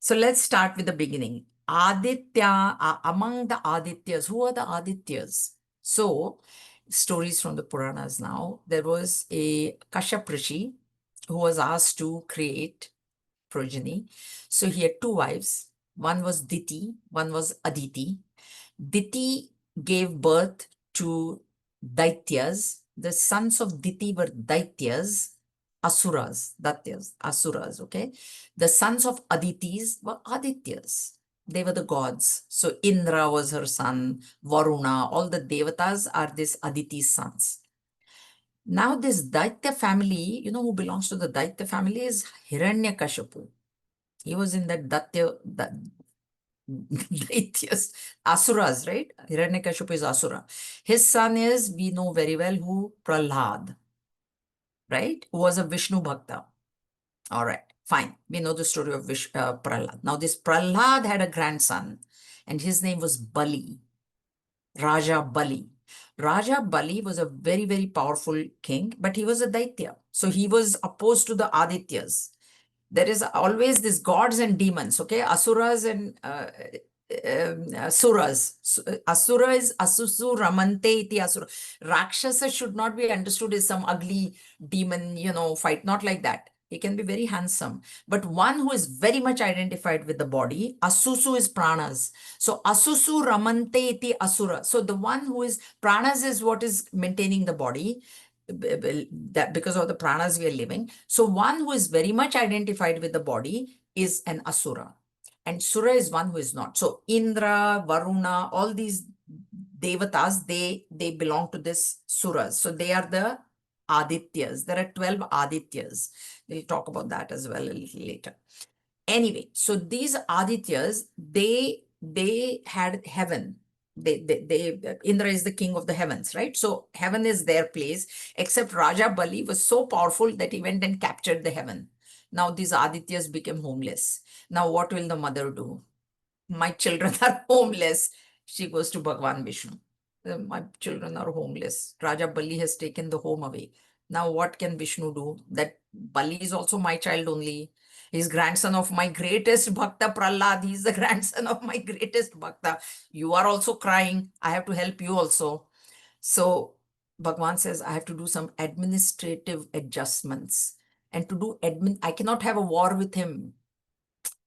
So let's start with the beginning. Aditya, among the Adityas, who are the Adityas? So, stories from the Puranas now. There was a Kashyap Rishi who was asked to create progeny. So he had two wives. One was Diti, one was Aditi. Diti gave birth to Daityas. The sons of Diti were Daityas, Asuras, Daityas, Asuras, okay? The sons of Aditis were Adityas. They were the gods. So Indra was her son, Varuna, all the devatas are this Aditi's sons. Now this Daitya family, you know who belongs to the Daitya family is Hiranyakashipu. He was in that Daityas, Asuras, right? Hiranyakashipu is Asura. His son is, we know very well who, Prahlad, right? Who was a Vishnu Bhakta. All right, fine. We know the story of Prahlad. Now this Prahlad had a grandson and his name was Bali, Raja Bali. Raja Bali was a very, very powerful king, but he was a Daitya. So he was opposed to the Adityas. There is always this gods and demons, okay? Asuras and Suras. Asura is Asusu Ramante iti Asura. Rakshasa should not be understood as some ugly demon, fight. Not like that. He can be very handsome. But one who is very much identified with the body, Asusu is pranas. So Asusu Ramante iti Asura. So the one who is pranas is what is maintaining the body. That because of the pranas we are living. So one who is very much identified with the body is an asura. And sura is one who is not. So Indra, Varuna, all these devatas, they belong to this suras. So they are the Adityas. There are 12 Adityas. We'll talk about that as well a little later. Anyway, so these Adityas, they had heaven. Indra is the king of the heavens, right? So heaven is their place, except Raja Bali was so powerful that he went and captured the heaven. Now these Adityas became homeless. Now what will the mother do? My children are homeless. She goes to Bhagwan Vishnu. My children are homeless. Raja Bali has taken the home away. Now what can Vishnu do? That Bali is also my child only. He's grandson of my greatest Bhakta Prahlad. He's the grandson of my greatest Bhakta. You are also crying. I have to help you also. So Bhagwan says, I have to do some administrative adjustments. And to do I cannot have a war with him.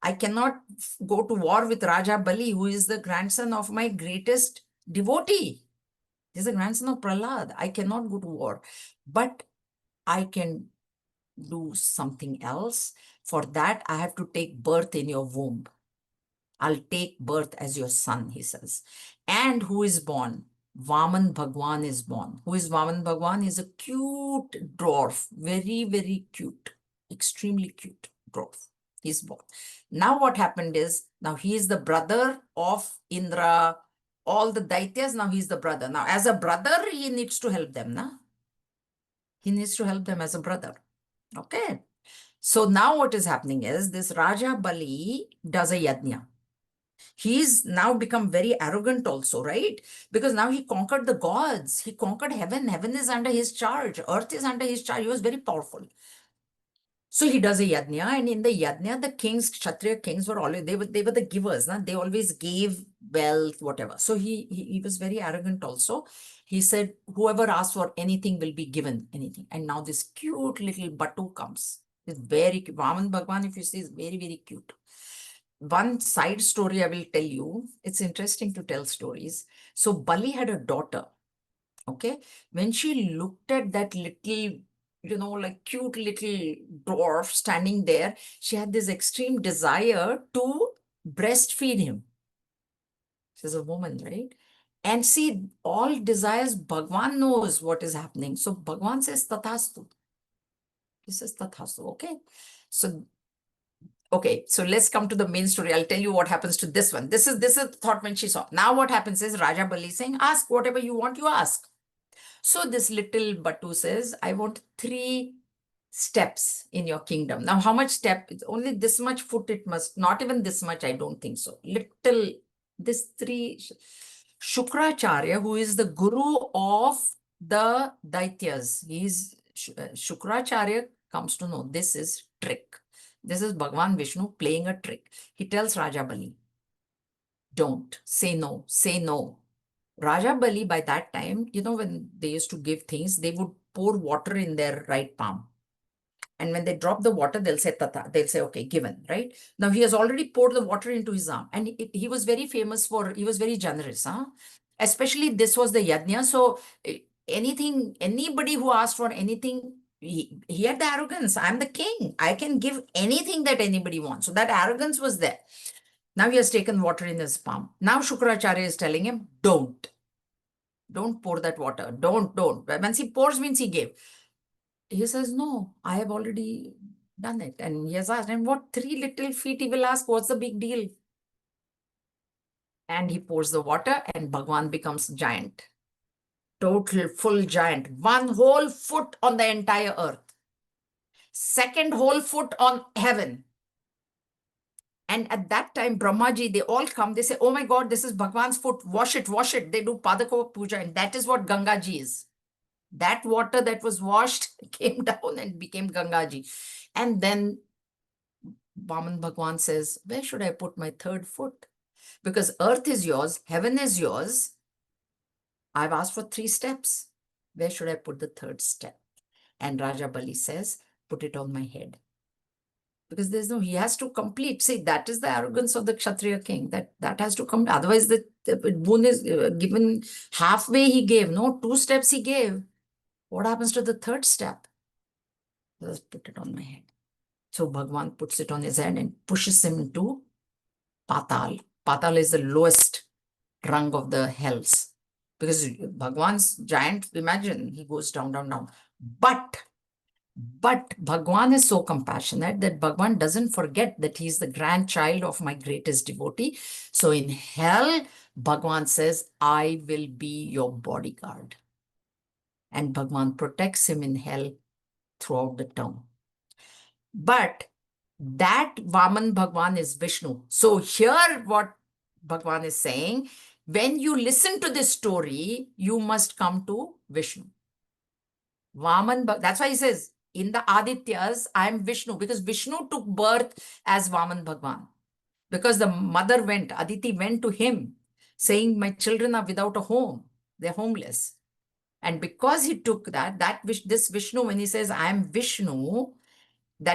I cannot go to war with Raja Bali, who is the grandson of my greatest devotee. He's the grandson of Prahlad. I cannot go to war. But I can do something else. For that, I have to take birth in your womb. I'll take birth as your son, he says. And who is born? Vaman Bhagwan is born. Who is Vaman Bhagwan? He's a cute dwarf. Very, very cute. Extremely cute dwarf. He's born. Now what happened is, now he is the brother of Indra, all the Daityas. Now he's the brother. Now as a brother, he needs to help them. Na? He needs to help them as a brother. Okay. So now what is happening is this Raja Bali does a yajna. He's now become very arrogant also, right? Because now he conquered the gods. He conquered heaven. Heaven is under his charge. Earth is under his charge. He was very powerful. So he does a yajna, and in the yajna, the kings, Kshatriya kings were always, they were the givers. Na? They always gave wealth, whatever. So he was very arrogant also. He said, whoever asks for anything will be given anything. And now this cute little Batu comes. It's very cute. Vaman Bhagwan, if you see, is very, very cute. One side story I will tell you. It's interesting to tell stories. So Bali had a daughter. Okay. When she looked at that little, like cute little dwarf standing there, she had this extreme desire to breastfeed him. She's a woman, right? And see, all desires, Bhagwan knows what is happening. So Bhagwan says, Tathastu. He says, Tathastu. Okay. Okay, so let's come to the main story. I'll tell you what happens to this one. This is the thought when she saw. Now what happens is Raja Bali saying, ask whatever you want, you ask. So this little Batu says, I want 3 steps in your kingdom. Now, how much step? It's only this much foot it must, not even this much, I don't think so. Little, this 3, Shukracharya, who is the guru of the Daityas, Shukracharya comes to know this is trick. This is Bhagavan Vishnu playing a trick. He tells Raja Bali, don't, say no, say no. Raja Bali, by that time, when they used to give things, they would pour water in their right palm. And when they drop the water, they'll say tata. They'll say, okay, given, right? Now he has already poured the water into his arm. And he was very famous he was very generous. Especially this was the yajna. So anybody who asked for anything, he had the arrogance. I'm the king. I can give anything that anybody wants. So that arrogance was there. Now he has taken water in his palm. Now Shukracharya is telling him, don't pour that water. Don't. Once he pours means he gave. He says, no, I have already done it. And he has asked, and what 3 little feet he will ask, what's the big deal? And he pours the water and Bhagwan becomes giant. Total full giant. 1 whole foot on the entire earth. 2nd whole foot on heaven. And at that time, Brahmaji, they all come, they say, oh my God, this is Bhagwan's foot, wash it. They do Padako Puja, and that is what Gangaji is. That water that was washed came down and became Gangaji. And then Vaman Bhagwan says, where should I put my 3rd foot? Because earth is yours, heaven is yours. I've asked for 3 steps. Where should I put the 3rd step? And Raja Bali says, put it on my head. Because he has to complete. See, that is the arrogance of the Kshatriya king, that has to come. Otherwise, the boon is given halfway he gave. No, 2 steps he gave. What happens to the 3rd step? Just put it on my head. So Bhagwan puts it on his head and pushes him into Patal. Patal is the lowest rung of the hells. Because Bhagwan's giant, imagine, he goes down. But Bhagwan is so compassionate that Bhagwan doesn't forget that he's the grandchild of my greatest devotee. So in hell, Bhagwan says, I will be your bodyguard. And Bhagwan protects him in hell throughout the term. But that Vaman Bhagwan is Vishnu. So here what Bhagwan is saying, when you listen to this story, you must come to Vishnu. That's why he says, in the Adityas, I am Vishnu, because Vishnu took birth as Vaman Bhagwan. Because the mother Aditi went to him saying, my children are without a home. They're homeless. And because he took this Vishnu, when he says, I am Vishnu,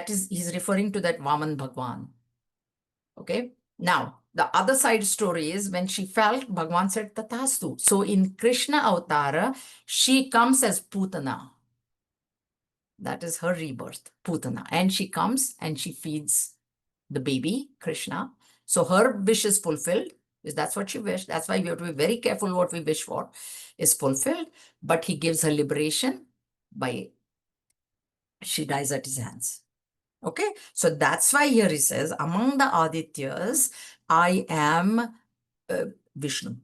he's referring to that Vaman Bhagwan. Okay. Now, the other side story is when she felt, Bhagwan said, Tathastu. So in Krishna Avatara, she comes as Putana. That is her rebirth, Putana. And she comes and she feeds the baby, Krishna. So her wish is fulfilled. That's what she wished. That's why we have to be very careful what we wish for is fulfilled. But he gives her liberation by she dies at his hands. Okay, so that's why here he says, among the Adityas, I am Vishnu.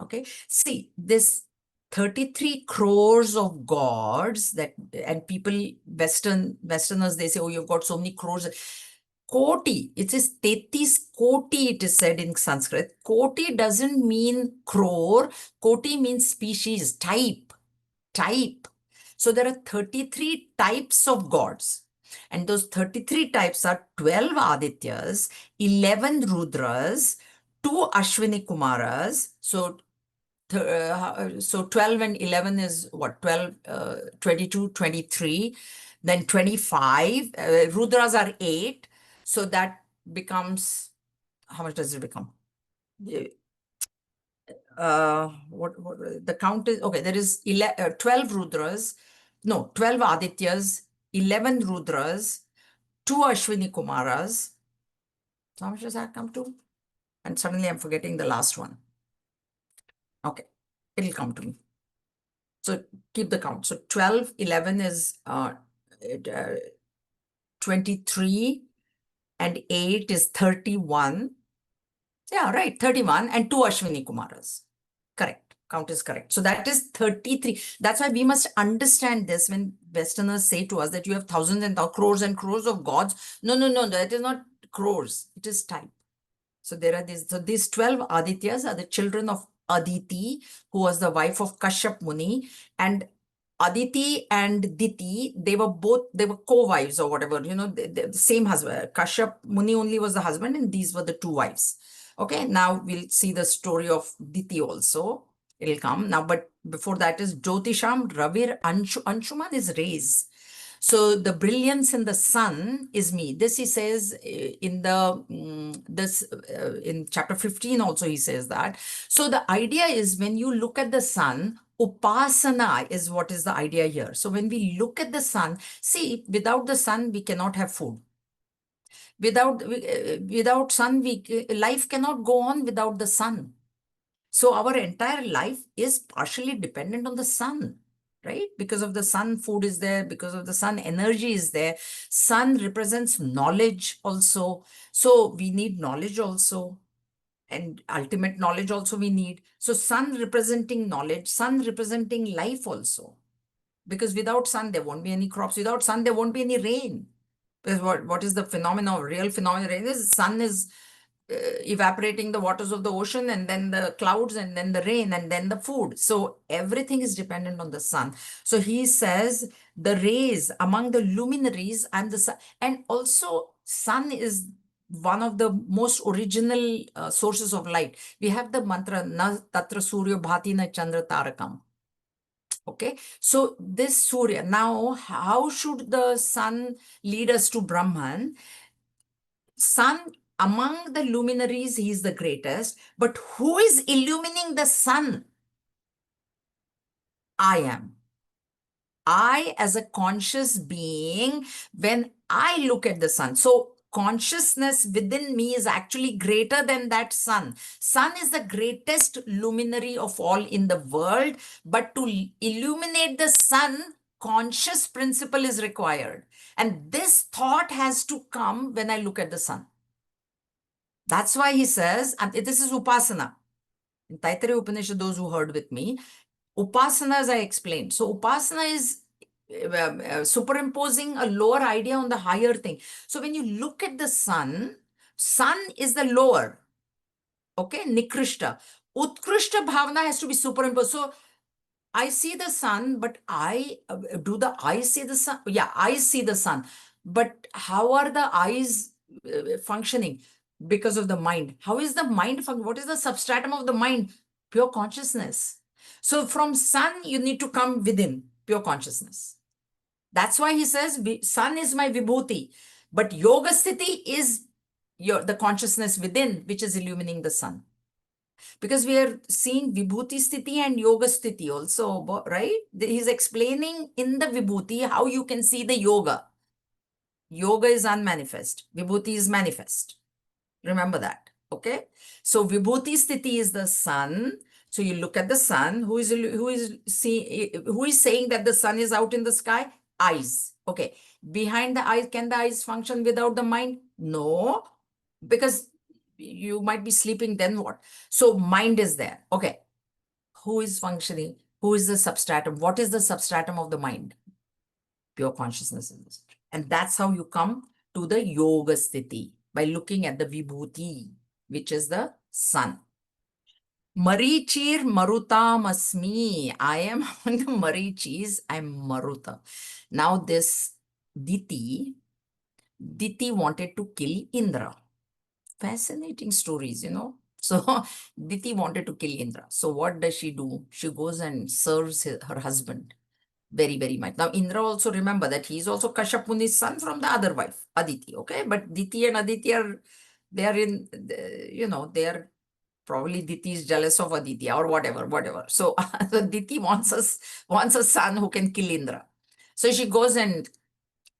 Okay, see, this 33 crores of gods and people, Westerners, they say, oh, you've got so many crores. Koti, it is 33 koti, it is said in Sanskrit. Koti doesn't mean crore. Koti means species, type. So there are 33 types of gods. And those 33 types are 12 Adityas, 11 Rudras, 2 Ashwini Kumaras. So 12 and 11 is what? 12, 22, 23. Then 25. Rudras are 8. So that becomes, how much does it become? What the count is, okay, there is 12 Rudras. No, 12 Adityas, 11 Rudras, 2 Ashwini Kumaras. So how much does that come to? And suddenly I'm forgetting the last one. Okay, it'll come to me. So keep the count. So 12, 11 is 23 and 8 is 31. Yeah, right, 31 and 2 Ashwini Kumaras. Correct. Count is correct. So that is 33. That's why we must understand this when Westerners say to us that you have thousands and crores of gods. No, that is not crores. It is type. So there are these 12 Adityas are the children of Aditi, who was the wife of Kashyap Muni. And Aditi and Diti, they were co-wives or whatever, the same husband. Kashyap Muni only was the husband, and these were the two wives. Okay, now we'll see the story of Diti also. It'll come now, but before that is Jyotisham Ravir Anshuman is rays. So the brilliance in the sun is me. This he says in the in chapter 15 also he says that. So the idea is when you look at the sun, upasana is what is the idea here. So when we look at the sun, see, without the sun we cannot have food. Without sun, life cannot go on without the sun. So our entire life is partially dependent on the sun, right? Because of the sun, food is there. Because of the sun, energy is there. Sun represents knowledge also. So we need knowledge also. And ultimate knowledge also we need. So sun representing knowledge, sun representing life also. Because without sun, there won't be any crops. Without sun, there won't be any rain. Because what is the phenomenon, real phenomenon? Rain is sun is evaporating the waters of the ocean, and then the clouds, and then the rain, and then the food. So everything is dependent on the sun. So he says the rays among the luminaries and the sun, and also sun is one of the most original sources of light. We have the mantra na tatra surya bhati na chandra tarakam. Okay, so this Surya, now how should the sun lead us to Brahman? Sun, among the luminaries, he is the greatest, but who is illumining the sun? I am. I, as a conscious being, when I look at the sun, so consciousness within me is actually greater than that sun. Sun is the greatest luminary of all in the world, but to illuminate the sun, conscious principle is required. And this thought has to come when I look at the sun. That's why he says, and this is Upasana. In Taittiriya Upanishad, those who heard with me, Upasana, as I explained. So Upasana is superimposing a lower idea on the higher thing. So when you look at the sun, sun is the lower, okay, Nikrishta. Utkrishta Bhavana has to be superimposed. So I see the sun, but do the eyes see the sun? Yeah, eyes see the sun. But how are the eyes functioning? Because of the mind. How is the mind what is the substratum of the mind? Pure consciousness. So from sun, you need to come within pure consciousness. That's why he says, sun is my vibhuti. But yoga sthiti is the consciousness within, which is illumining the sun. Because we are seeing vibhuti sthiti and yoga sthiti also, right? He's explaining in the vibhuti how you can see the yoga. Yoga is unmanifest. Vibhuti is manifest. Remember that. Okay. So vibhuti sthiti is the sun. So you look at the sun. Who is saying that the sun is out in the sky? Eyes. Okay. Behind the eyes, can the eyes function without the mind? No. Because you might be sleeping, then what? So mind is there. Okay. Who is functioning? Who is the substratum? What is the substratum of the mind? Pure consciousness in this. And that's how you come to the yoga sthiti, by looking at the vibhuti, which is the sun. Marichir marutam asmi. I am among the marichis. I'm Maruta. Now this Diti wanted to kill Indra. Fascinating stories, So Diti wanted to kill Indra. So what does she do? She goes and serves her husband very, very much. Now Indra also, remember that he is also Kashyap Muni's son from the other wife, Aditi. Okay, but Diti and Aditi they are in, they are probably Diti is jealous of Aditi or whatever. So, so Diti wants a son who can kill Indra. So she goes and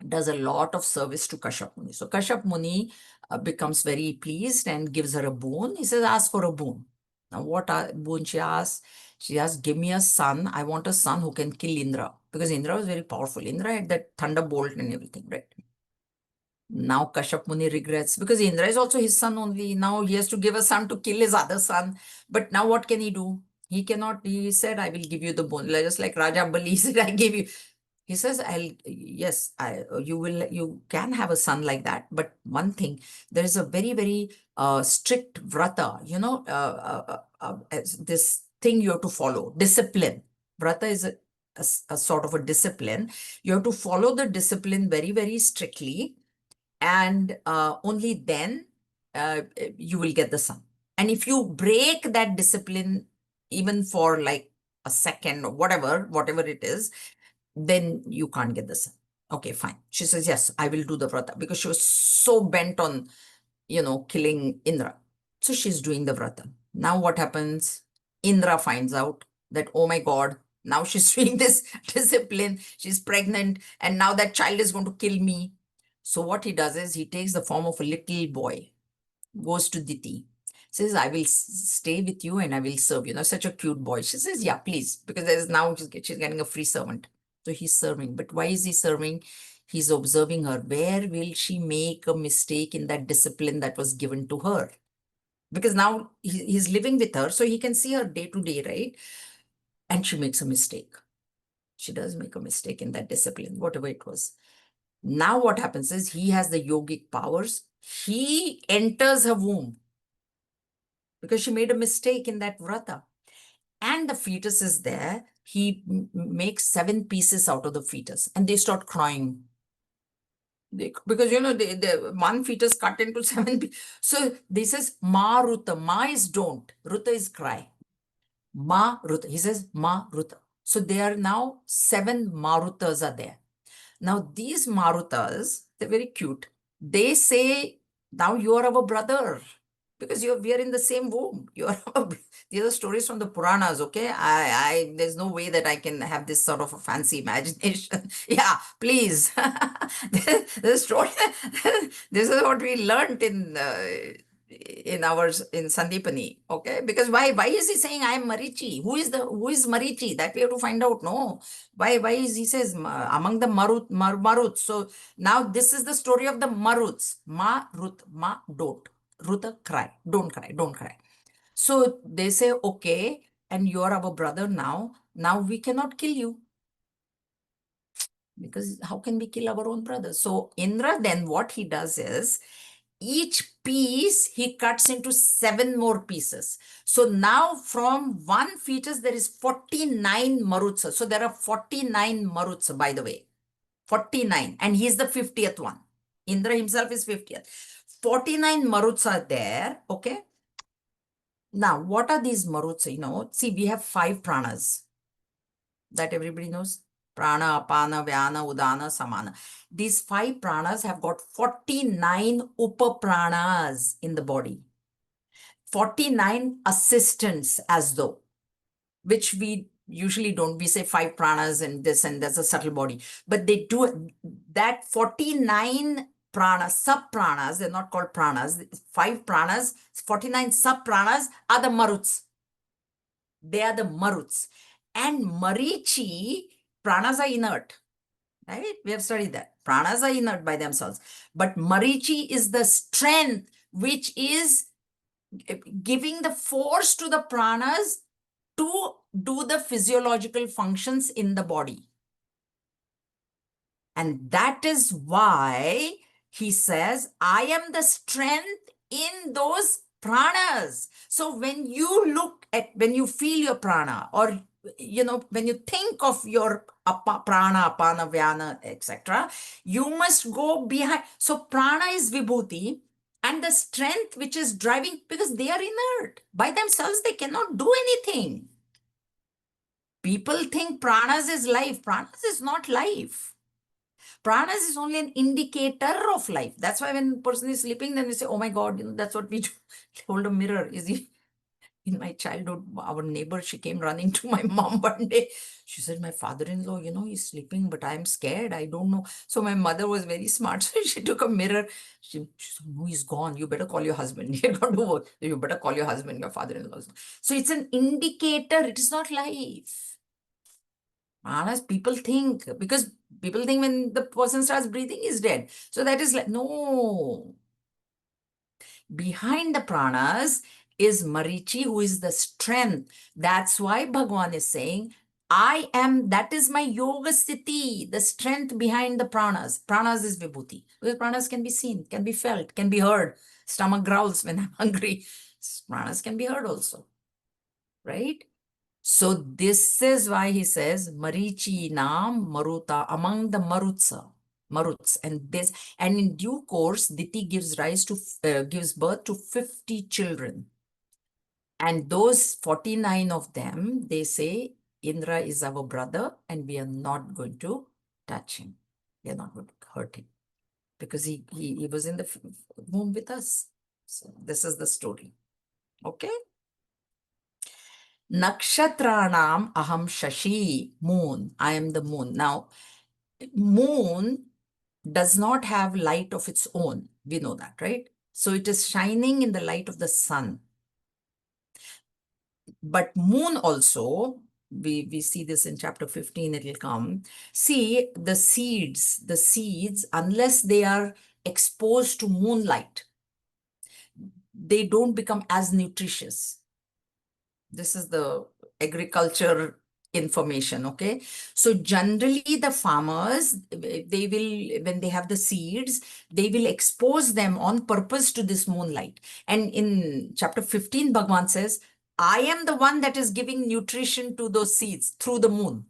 does a lot of service to Kashyap Muni. So Kashyap Muni becomes very pleased and gives her a boon. He says, ask for a boon. Now what boon she asks? She asks, give me a son. I want a son who can kill Indra. Because Indra was very powerful. Indra had that thunderbolt and everything, right? Now Kashyap Muni regrets, because Indra is also his son only. Now he has to give a son to kill his other son. But now what can he do? He cannot. He said, I will give you the boon. Just like Raja Bali said, I give you. He says, you can have a son like that. But one thing, there is a very, very strict vrata, this thing you have to follow, discipline. Vrata is a sort of a discipline. You have to follow the discipline very, very strictly, and only then you will get the sun. And if you break that discipline, even for like a second or whatever it is, then you can't get the sun. Okay, fine. She says, yes, I will do the vrata, because she was so bent on, killing Indra. So she's doing the vrata. Now what happens? Indra finds out that, oh my God, now she's doing this discipline. She's pregnant, and now that child is going to kill me. So what he does is he takes the form of a little boy, goes to Diti, says, I will stay with you and I will serve you. Such a cute boy. She says, yeah, please, because she's getting a free servant. So he's serving. But why is he serving? He's observing her. Where will she make a mistake in that discipline that was given to her? Because now he's living with her, so he can see her day to day, right? And she makes a mistake. She does make a mistake in that discipline, whatever it was. Now what happens is he has the yogic powers. He enters her womb because she made a mistake in that vrata. And the fetus is there. He makes 7 pieces out of the fetus, and they start crying. Because, the one fetus cut into 7 pieces. So this is Ma Ruta. Ma is don't. Ruta is cry. Ma Ruta. He says Ma Ruta. So there are now 7 Marutas are there. Now these Marutas, they're very cute. They say, now you are our brother, because we are in the same womb. You are these are stories from the Puranas, okay? There's no way that I can have this sort of a fancy imagination. Yeah, please. The story, this is what we learned in Sandipani, okay? Because why is he saying I am Marichi? Who is Marichi? That we have to find out. No, why is he says among the Maruts? So now this is the story of the Maruts. Marut, ma don't. Ruta, cry. Don't cry. Don't cry. So they say, okay, and you are our brother now. Now we cannot kill you. Because how can we kill our own brother? So Indra, then what he does is, each piece he cuts into 7 more pieces. So now from one fetus, there is 49 Marutsa. So there are 49 Marutsa, by the way. 49. And he's the 50th one. Indra himself is 50th. 49 Maruts are there. Okay. Now, what are these Maruts? See, we have 5 pranas that everybody knows. Prana, Apana, Vyana, Udana, Samana. These 5 pranas have got 49 upapranas in the body. 49 assistants, as though, which we usually don't. We say 5 pranas and this, and there's a subtle body. But they do that 49 pranas, sub-pranas, they're not called pranas. 5 pranas, 49 sub-pranas are the maruts. They are the maruts. And Marichi, pranas are inert, right? We have studied that. Pranas are inert by themselves. But Marichi is the strength which is giving the force to the pranas to do the physiological functions in the body. And that is why he says, I am the strength in those pranas. So when you feel your prana, or when you think of your prana, apana, vyana, etc., you must go behind. So prana is vibhuti, and the strength which is driving, because they are inert. By themselves, they cannot do anything. People think pranas is life. Pranas is not life. Pranas is only an indicator of life. That's why when a person is sleeping, then we say, oh my God, that's what we do. Hold a mirror. In my childhood, our neighbor, she came running to my mom one day. She said, my father-in-law, he's sleeping, but I'm scared. I don't know. So my mother was very smart. So she took a mirror. She said, no, he's gone. You better call your husband. You don't do work. You better call your husband, your father-in-law. So it's an indicator. It is not life. Manas, people think, because people think when the person starts breathing, he's dead. So that is like, no. Behind the pranas is Marichi, who is the strength. That's why Bhagavan is saying, that is my yoga sthiti, the strength behind the pranas. Pranas is vibhuti. Because pranas can be seen, can be felt, can be heard. Stomach growls when I'm hungry. Pranas can be heard also, right? So this is why he says Marichi Nam Maruta, among the Maruts, and in due course Diti gives gives birth to 50 children, and those 49 of them, they say Indra is our brother and we are not going to touch him. We are not going to hurt him because he was in the womb with us. So this is the story. Okay. Nakshatranam aham shashi, moon. I am the moon. Now, moon does not have light of its own. We know that, right? So it is shining in the light of the sun. But moon also, we see this in chapter 15, it will come. See, the seeds, unless they are exposed to moonlight, they don't become as nutritious. This is the agriculture information, okay? So generally the farmers, they will, when they have the seeds, they will expose them on purpose to this moonlight. And in chapter 15, Bhagavan says, I am the one that is giving nutrition to those seeds through the moon.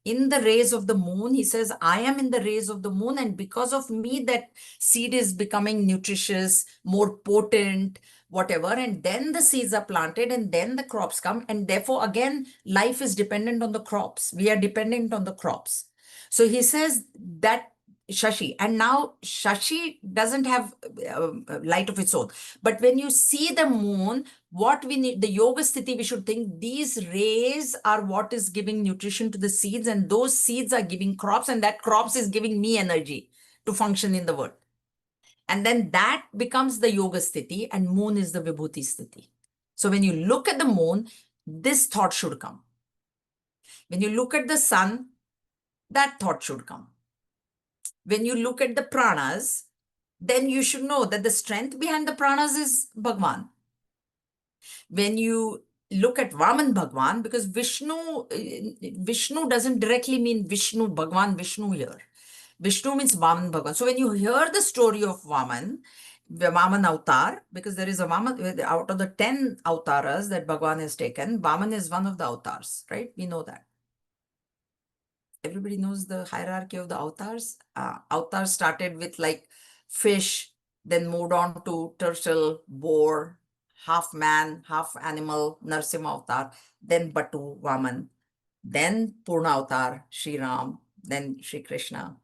In the rays of the moon, he says, I am in the rays of the moon, and because of me, that seed is becoming nutritious, more potent, whatever. And then the seeds are planted, and then the crops come. And therefore, again, life is dependent on the crops. We are dependent on the crops. So he says that Shashi, and now Shashi doesn't have light of its own. But when you see the moon, what we need, the yoga sthiti, we should think these rays are what is giving nutrition to the seeds, and those seeds are giving crops, and that crops is giving me energy to function in the world. And then that becomes the yoga sthiti, and moon is the vibhuti sthiti. So when you look at the moon, this thought should come. When you look at the sun, that thought should come. When you look at the pranas, then you should know that the strength behind the pranas is Bhagwan. When you look at Vaman Bhagwan, because Vishnu doesn't directly mean Vishnu, Bhagwan Vishnu here. Vishnu means Vaman Bhagwan. So when you hear the story of Vaman, the Vaman avatar, because there is a Vaman, out of the 10 avatars that Bhagwan has taken, Vaman is one of the avatars, right? We know that. Everybody knows the hierarchy of the avatars. Avatars started with like fish, then moved on to turtle, boar, half man, half animal, Narsimha avatar, then Batu, Vaman, then Purna avatar, Sri Ram, then Sri Krishna,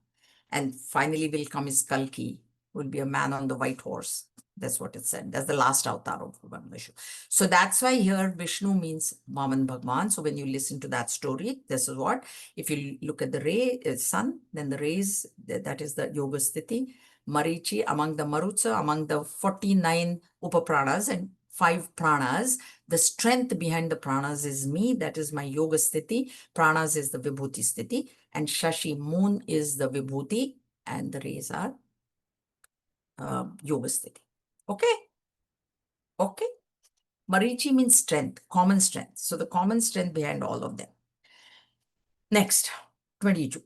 and finally will come is Kalki, who will be a man on the white horse. That's what it said. That's the last avatar of Bhagavan Vishnu. So that's why here Vishnu means Vaman Bhagwan. So when you listen to that story, this is what, if you look at the ray, sun, then the rays, that is the yoga sthiti. Marichi, among the Marutsa, among the 49 Upapranas and 5 pranas, the strength behind the pranas is me, that is my yoga sthiti. Pranas is the vibhuti sthiti, and Shashi, moon, is the vibhuti, and the rays are yoga sthiti. Okay? Okay? Marichi means strength, common strength. So the common strength behind all of them. Next, 22.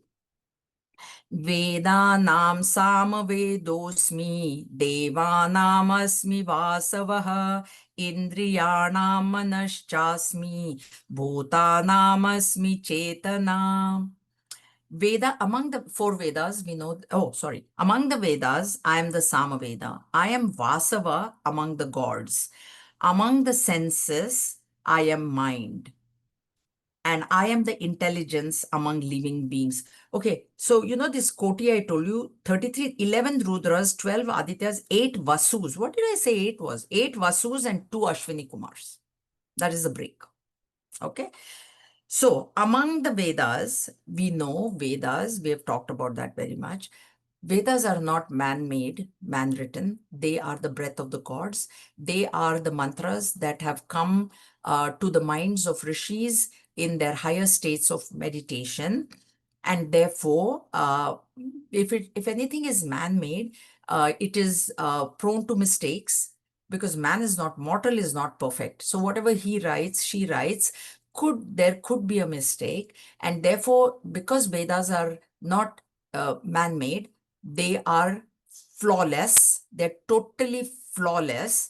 Vedanam samvedosmi, devanamasmi vasavaha, indriyanam manaschasmi, bhutanamasmi chetana. Veda, among the 4 Vedas, we know, among the Vedas, I am the Samaveda. I am Vasava among the gods. Among the senses, I am mind. And I am the intelligence among living beings. Okay, so you know this Koti I told you, 33, 11 Rudras, 12 Adityas, 8 Vasus. What did I say 8 was? 8 Vasus and 2 Ashwini Kumars. That is the break. Okay. So among the Vedas, we know Vedas, we have talked about that very much. Vedas are not man-made, man-written. They are the breath of the gods. They are the mantras that have come to the minds of rishis in their higher states of meditation. And therefore, if anything is man-made, it is prone to mistakes because man is not, mortal is not perfect. So whatever he writes, she writes, there could be a mistake. And therefore, because Vedas are not man-made, they are flawless. They're totally flawless.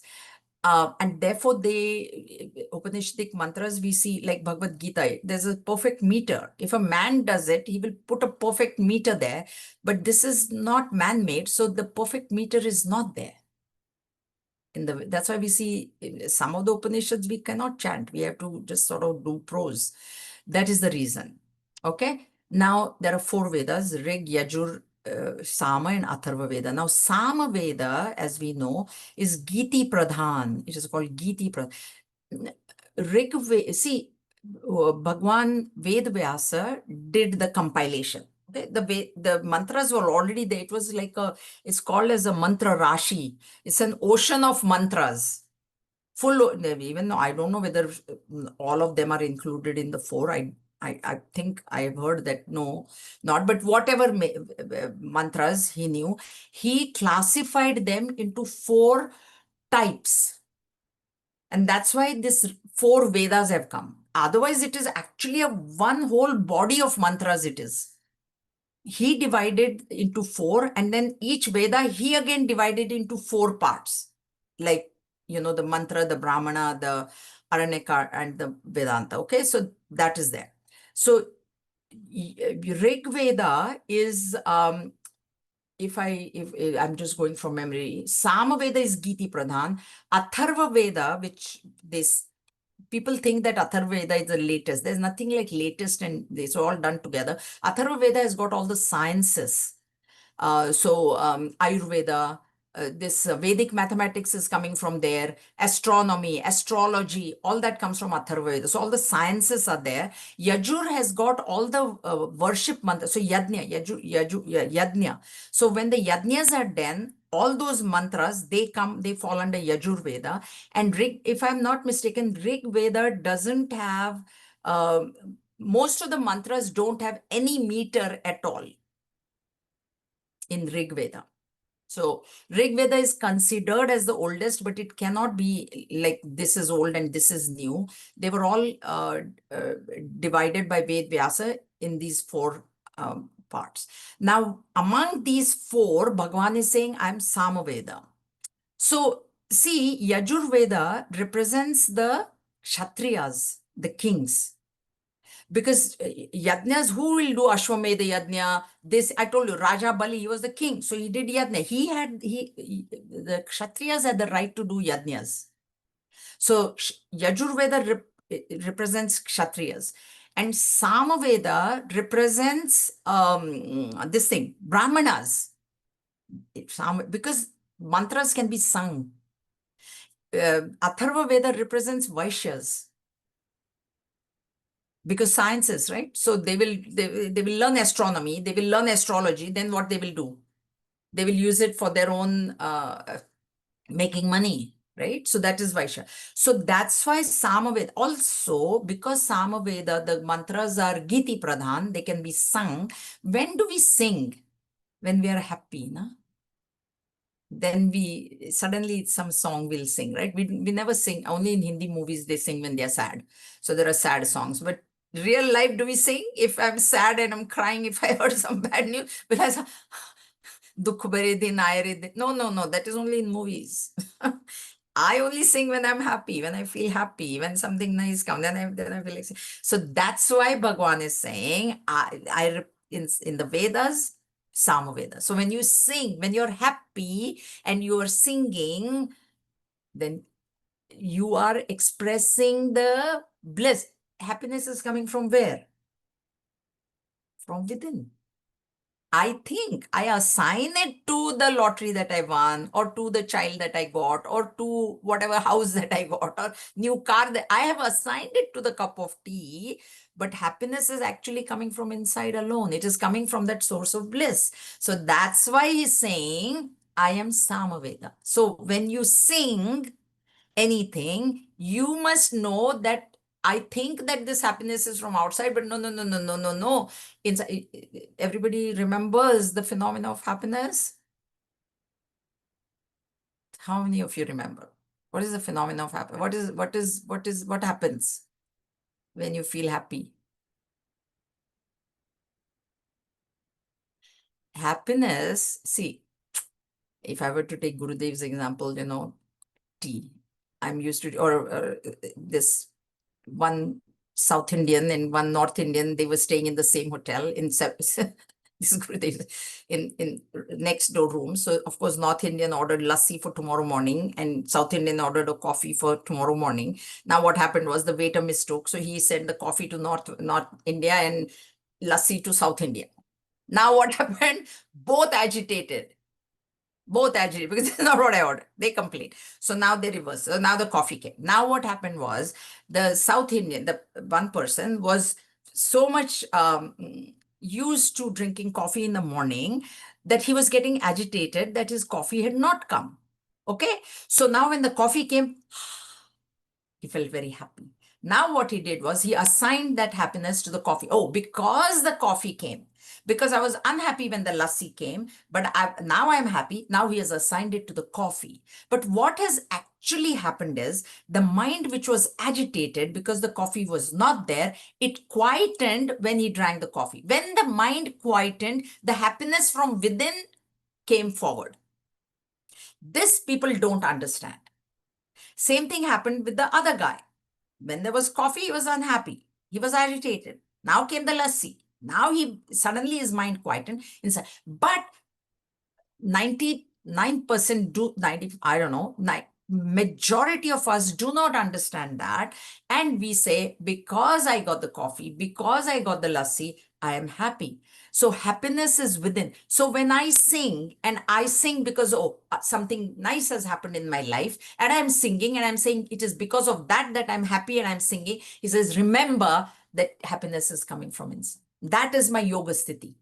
And therefore, Upanishadic mantras, we see like Bhagavad Gita, there's a perfect meter. If a man does it, he will put a perfect meter there. But this is not man-made, so the perfect meter is not there. That's why we see in some of the Upanishads we cannot chant. We have to just sort of do prose. That is the reason. Okay. Now there are four Vedas: Rig, Yajur, Sama, and Atharva Veda. Now Sama Veda, as we know, is Giti Pradhan. It is called Giti Pradhan. Rig Veda, see, Bhagwan Ved Vyasa did the compilation. Okay, the mantras were already there. It was like it's called as a mantra rashi. It's an ocean of mantras. Even though I don't know whether all of them are included in the four. I think I've heard that no, not, but whatever mantras he knew, he classified them into four types. And that's why this four Vedas have come. Otherwise, it is actually a one whole body of mantras it is. He divided into four, and then each Veda, he again divided into four parts. Like, the mantra, the Brahmana, the Aranyaka, and the Vedanta. Okay, so that is there. So Rig Veda is, if I'm just going from memory, Sama Veda is Giti Pradhan. Atharva Veda, which this people think that Atharva Veda is the latest. There's nothing like latest, and it's all done together. Atharva Veda has got all the sciences. Ayurveda, this Vedic mathematics is coming from there, astronomy, astrology, all that comes from Atharva Veda. So all the sciences are there. Yajur has got all the worship mantras. So Yajna. So when the Yajnas are done, all those mantras, they fall under Yajur Veda. And Rig, if I'm not mistaken, Rig Veda doesn't have, most of the mantras don't have any meter at all in Rig Veda. So Rig Veda is considered as the oldest, but it cannot be like this is old and this is new. They were all divided by Ved Vyasa in these four parts. Now, among these four, Bhagavan is saying, I'm Samaveda. So see, Yajur Veda represents the Kshatriyas, the kings. Because yajnas, who will do Ashwamedha yajna? This, I told you, Raja Bali, he was the king. So he did yajna. The Kshatriyas had the right to do yajnas. So Yajurveda represents Kshatriyas. And Samaveda represents this thing, Brahmanas. Because mantras can be sung. Atharva Veda represents Vaishyas. Because sciences, right? So they will learn astronomy, they will learn astrology. Then what they will do? They will use it for their own making money, right? So that is Vaishya. So that's why Samaveda also, because Samaveda, the mantras are Giti Pradhan, they can be sung. When do we sing? When we are happy, na? Then we suddenly some song we'll sing, right? We never sing. Only in Hindi movies they sing when they're sad. So there are sad songs. But real life, do we sing? If I'm sad and I'm crying, if I heard some bad news, because dukh bhare din aaye re din. No, that is only in movies. I only sing when I'm happy, when I feel happy, when something nice comes, then I feel like. So that's why Bhagwan is saying, in the Vedas, Samaveda. So when you sing, when you're happy and you are singing, then you are expressing the bliss. Happiness is coming from where? From within. I think I assign it to the lottery that I won, or to the child that I got, or to whatever house that I got, or new car that I have assigned it to the cup of tea. But happiness is actually coming from inside alone. It is coming from that source of bliss. So that's why he's saying, I am Samaveda. So when you sing anything, you must know that I think that this happiness is from outside, but no. Inside, everybody remembers the phenomena of happiness. How many of you remember? What is the phenomena of happiness? What happens when you feel happy? Happiness, see, if I were to take Gurudev's example, tea. I'm used to, or this one South Indian and one North Indian, they were staying in the same hotel in this is good, in next door room. So of course, North Indian ordered lassi for tomorrow morning, and South Indian ordered a coffee for tomorrow morning. Now what happened was the waiter mistook, so he sent the coffee to North India and lassi to South India. Now what happened? Both agitated. Both agitated because that's not what I ordered. They complained. So now they reversed. So now the coffee came. Now what happened was the South Indian, the one person was so much used to drinking coffee in the morning that he was getting agitated that his coffee had not come. Okay. So now when the coffee came, he felt very happy. Now what he did was he assigned that happiness to the coffee. Oh, because the coffee came. Because I was unhappy when the lassi came, but now I'm happy. Now he has assigned it to the coffee. But what has actually happened is the mind which was agitated because the coffee was not there, it quietened when he drank the coffee. When the mind quietened, the happiness from within came forward. This people don't understand. Same thing happened with the other guy. When there was coffee, he was unhappy. He was agitated. Now came the lassi. Now he suddenly his mind quietened inside. But 99% do 90, I don't know, majority of us do not understand that. And we say, because I got the coffee, because I got the lassi, I am happy. So happiness is within. So when I sing, and I sing because, oh, something nice has happened in my life, and I'm singing and I'm saying it is because of that that I'm happy and I'm singing. He says, remember that happiness is coming from inside. That is my yoga sthiti.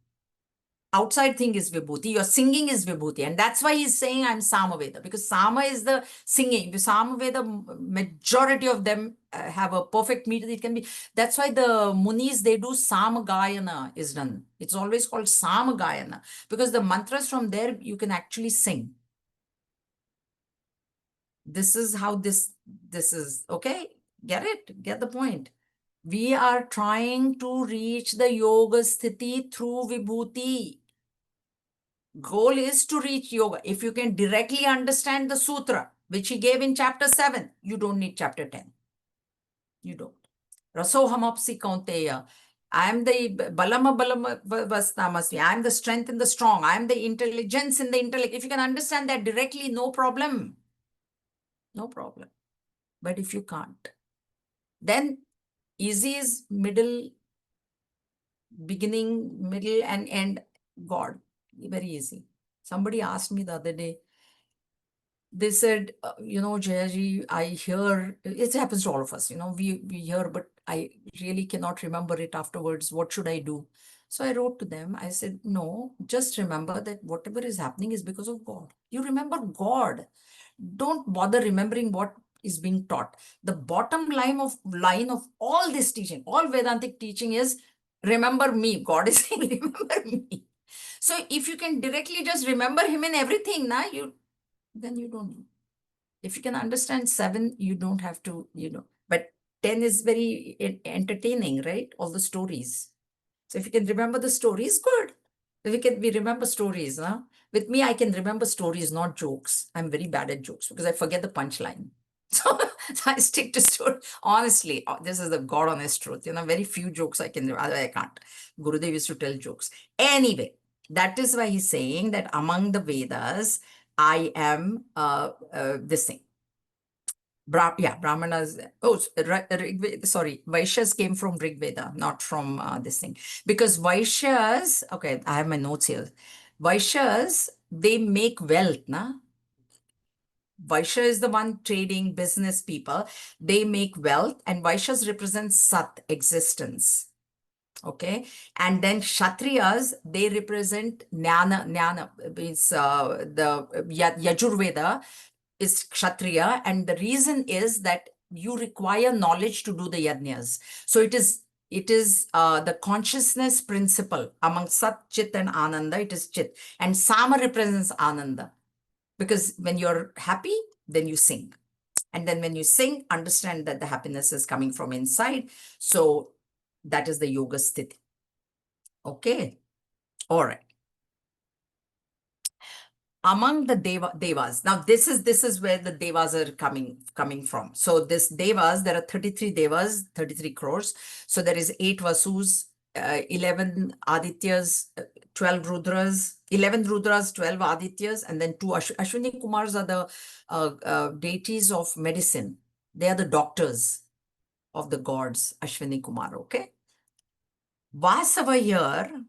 Outside thing is vibhuti, your singing is vibhuti. And that's why he's saying I'm Samaveda, because Sama is the singing. The Samaveda, majority of them have a perfect meter. It can be, that's why the Munis, they do Samagayana is done. It's always called Samagayana, because the mantras from there, you can actually sing. This is how this is, okay? Get it? Get the point. We are trying to reach the yoga sthiti through vibhuti. Goal is to reach yoga. If you can directly understand the sutra, which he gave in chapter 7, you don't need chapter 10. You don't. Rasohamapsi kaunteya. I am the balama vastamasmi. I am the strength in the strong. I am the intelligence in the intellect. If you can understand that directly, no problem. No problem. But if you can't, then easy is middle, beginning, middle, and end. God. Very easy. Somebody asked me the other day, they said, Jayaji, I hear, it happens to all of us, we hear, but I really cannot remember it afterwards. What should I do? So I wrote to them. I said, no, just remember that whatever is happening is because of God. You remember God. Don't bother remembering what is being taught. The bottom line of all this teaching, all Vedantic teaching is remember me. God is saying, remember me. So if you can directly just remember him in everything, then you don't know. If you can understand 7, you don't have to, but 10 is very entertaining, right? All the stories. So if you can remember the stories, good. We remember stories, huh? With me, I can remember stories, not jokes. I'm very bad at jokes because I forget the punchline. So I stick to story. Honestly, this is the God honest truth. Very few jokes I can, I can't. Gurudev used to tell jokes. Anyway, that is why he's saying that among the Vedas, I am this thing. Brahmanas. Oh, sorry. Vaishyas came from Rig Veda, not from this thing. Because Vaishyas, okay, I have my notes here. Vaishyas, they make wealth, na? Vaishya is the one trading business people. They make wealth, and Vaishyas represent Sat, existence. Okay. And then Kshatriyas, they represent Jnana. Jnana means the Yajurveda is Kshatriya. And the reason is that you require knowledge to do the yajnas. So it is the consciousness principle among Sat, Chit, and Ananda. It is Chit. And Sama represents Ananda. Because when you're happy, then you sing. And then when you sing, understand that the happiness is coming from inside. So that is the yoga sthiti. Okay. All right. among the devas. Now this is where the devas are coming from. So this devas, there are 33 devas, 33 crores. So there is 8 vasus, 11 adityas, 12 rudras, 11 rudras, 12 adityas, and then 2 Ashwini Kumars are the deities of medicine. They are the doctors of the gods, Ashwini Kumar. Okay, Vasava here,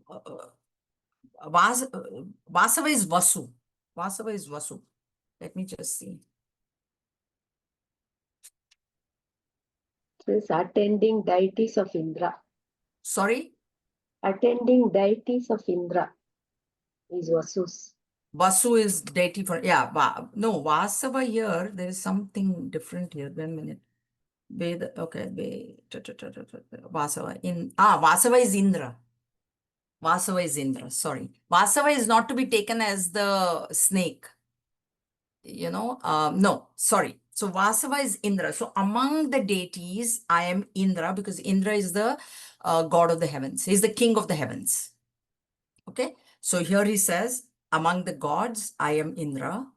uh, Vasava is Vasu. Vasava is Vasu. Let me just see. Says attending deities of Indra. Sorry? Attending deities of Indra is Vasus. Vasu is deity for, yeah, no, Vasava here, there is something different here. 1 minute. Okay, Vasava. Vasava is Indra. Vasava is Indra, sorry. Vasava is not to be taken as the snake. No, sorry. So Vasava is Indra. So among the deities, I am Indra because Indra is the god of the heavens. He's the king of the heavens. Okay. So here he says, among the gods, I am Indra.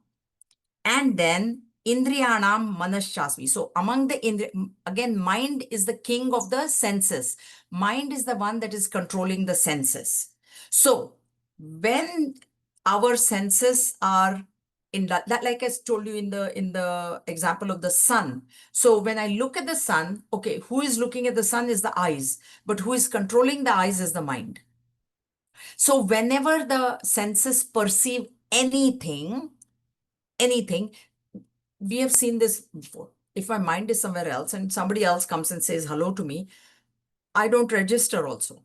And then Indriyanam Manaschasmi. So among the again, mind is the king of the senses. Mind is the one that is controlling the senses. So when our senses are in that, like I told you in the example of the sun. So when I look at the sun, okay, who is looking at the sun is the eyes, but who is controlling the eyes is the mind. So whenever the senses perceive anything, we have seen this before. If my mind is somewhere else and somebody else comes and says hello to me, I don't register also.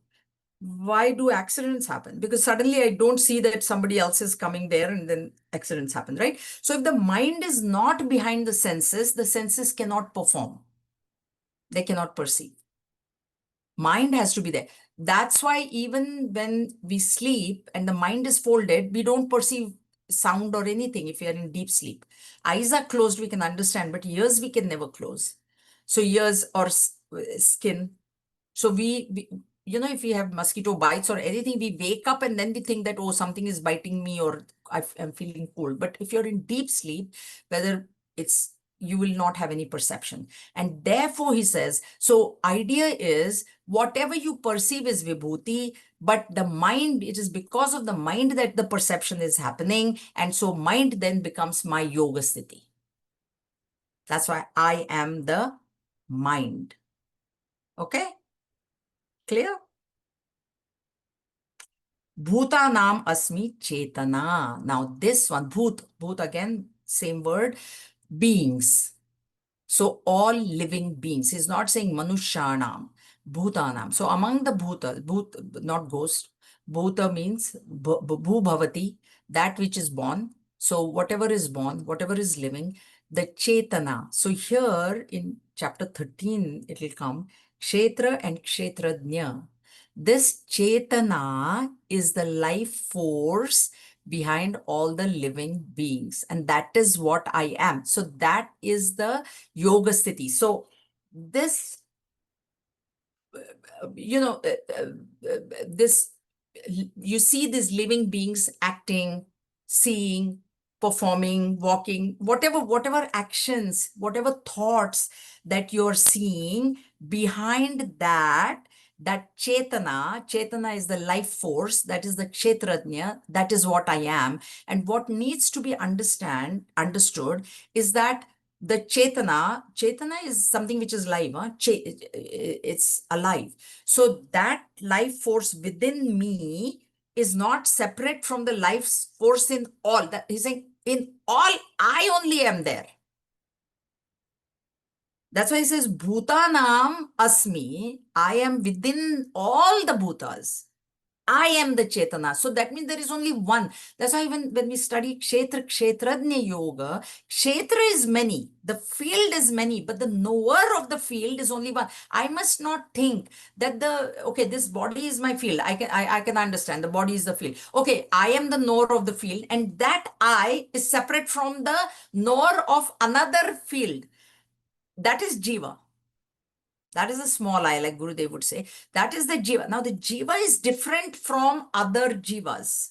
Why do accidents happen? Because suddenly I don't see that somebody else is coming there and then accidents happen, right? So if the mind is not behind the senses cannot perform. They cannot perceive. Mind has to be there. That's why even when we sleep and the mind is folded, we don't perceive sound or anything if we are in deep sleep. Eyes are closed, we can understand, but ears we can never close. So ears or skin. So if we have mosquito bites or anything, we wake up and then we think that, oh, something is biting me or I'm feeling cold. But if you're in deep sleep, whether you will not have any perception. And therefore, he says, so idea is whatever you perceive is vibhuti, but the mind, it is because of the mind that the perception is happening. And so mind then becomes my yoga sthiti. That's why I am the mind. Okay? Clear? Bhutanam asmi chetana. Now this one, bhoot again, same word, beings. So all living beings. He's not saying manushyanam, bhutanam. So among the bhoot, not ghost, bhuta means bhu bhavati, that which is born. So whatever is born, whatever is living, the chetana. So here in chapter 13, it will come, kshetra and kshetrajna. This chetana is the life force behind all the living beings. And that is what I am. So that is the yoga sthiti. So this, this, you see these living beings acting, seeing, performing, walking, whatever actions, whatever thoughts that you're seeing, behind that chetana is the life force, that is the kshetrajna, that is what I am. And what needs to be understood is that the chetana is something which is live, it's alive. So that life force within me is not separate from the life force in all. That he's saying, in all, I only am there. That's why he says, Bhutanam asmi, I am within all the bhutas. I am the Chetana. So that means there is only one. That's why when we study Kshetrajna Yoga, Kshetra is many. The field is many, but the knower of the field is only one. I must not think that this body is my field. I can understand the body is the field. Okay, I am the knower of the field, and that I is separate from the knower of another field. That is Jiva. That is a small I, like Gurudev would say. That is the jiva. Now, the jiva is different from other jivas.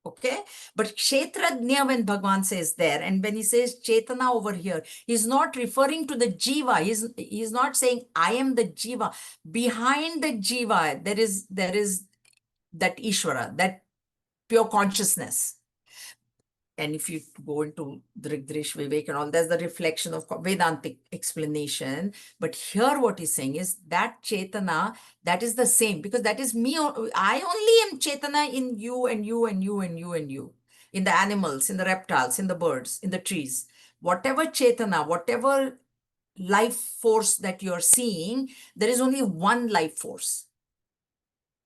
Okay, but Kshetrajna, when Bhagavan says there, and when he says Chetana over here, he's not referring to the Jiva. He's not saying I am the Jiva. Behind the Jiva, there is that Ishvara, that pure consciousness. And if you go into Drigdrish Vivek and all, there's the reflection of Vedantic explanation. But here what he's saying is that Chetana, that is the same, because that is me. I only am Chetana in you and you and you and you and you, in the animals, in the reptiles, in the birds, in the trees. Whatever Chetana, whatever life force that you're seeing, there is only one life force.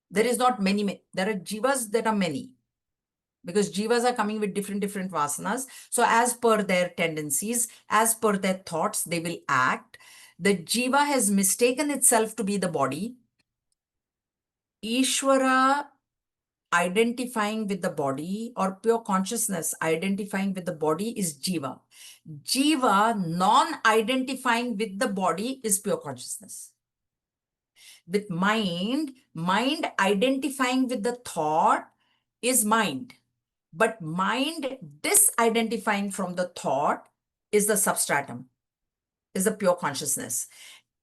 There is not many. There are jivas that are many, because jivas are coming with different vasanas. So as per their tendencies, as per their thoughts, they will act. The jiva has mistaken itself to be the body. Ishvara identifying with the body, or pure consciousness identifying with the body, is jiva. Jiva non-identifying with the body is pure consciousness. With mind identifying with the thought is mind. But mind disidentifying from the thought is the substratum, is the pure consciousness.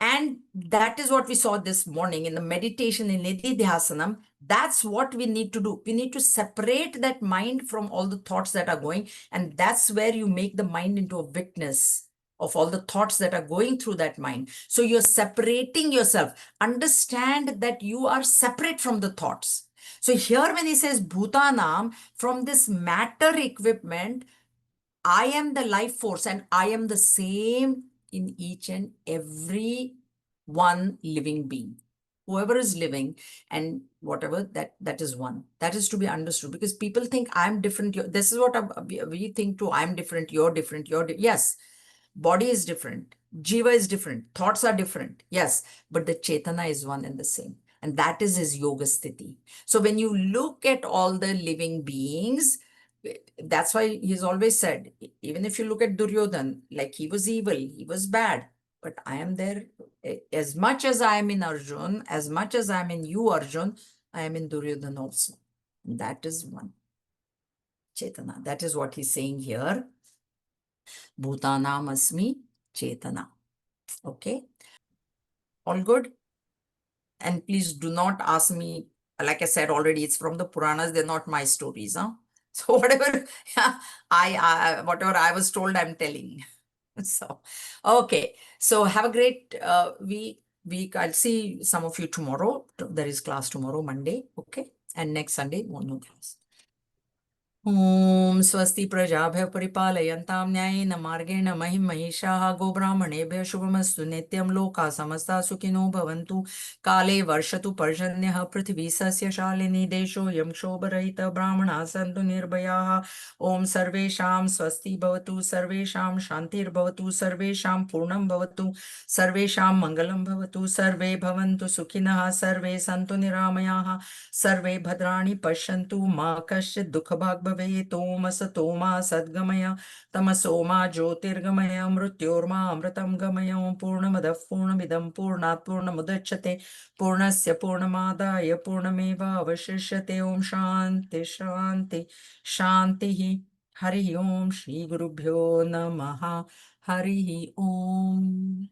And that is what we saw this morning in the meditation in Nididhyasanam. That's what we need to do. We need to separate that mind from all the thoughts that are going. And that's where you make the mind into a witness of all the thoughts that are going through that mind. So you're separating yourself. Understand that you are separate from the thoughts. So here when he says Bhutanam, from this matter equipment, I am the life force, and I am the same in each and every one living being. Whoever is living and whatever, that is one. That is to be understood, because people think I'm different. This is what we think too. I'm different, you're different, yes. Body is different. Jiva is different. Thoughts are different. Yes. But the Chetana is one and the same. And that is his yoga sthiti. So when you look at all the living beings, that's why he's always said, even if you look at Duryodhan, like he was evil, he was bad, but I am there. As much as I am in Arjun, as much as I am in you, Arjun, I am in Duryodhan also. And that is one. Chetana. That is what he's saying here. Bhutanam asmi Chetana. Okay. All good. And please do not ask me, like I said already, it's from the Puranas, they're not my stories. Huh? So whatever whatever I was told, I'm telling. So, okay. So have a great week. I'll see some of you tomorrow. There is class tomorrow, Monday. Okay. And next Sunday, no class. ॐ स्वस्ति प्रजाभ्यः परिपालयन्तां न्यायेन मार्गेण महिं महिषाः गोब्राह्मणेभ्यः शुभमस्तु नित्यं लोकाः समस्ताः सुखिनो भवन्तु काले वर्षतु पर्जन्यः पृथिवी सस्यशालिनी देशोऽयं क्षोभरहितः ब्राह्मणाः सन्तु निर्भयाः ॐ सर्वेषां स्वस्ति भवतु सर्वेषां शान्तिर्भवतु सर्वेषां पूर्णं भवतु सर्वेषां मङ्गलं भवतु सर्वे भवन्तु सुखिनः सर्वे सन्तु निरामयाः सर्वे भद्राणि पश्यन्तु मा कश्चित् दुःखभाग् भवेत् ॐ असतो मा सद्गमय तमसो मा ज्योतिर्गमय मृत्योर्मा अमृतं गमय पूर्णमदः पूर्णमिदं पूर्णात् पूर्णमुदच्यते पूर्णस्य पूर्णमादाय पूर्णमेवावशिष्यते ॐ शान्ति शान्ति शान्तिः हरिः ॐ श्रीगुरुभ्यो नमः हरिः ॐ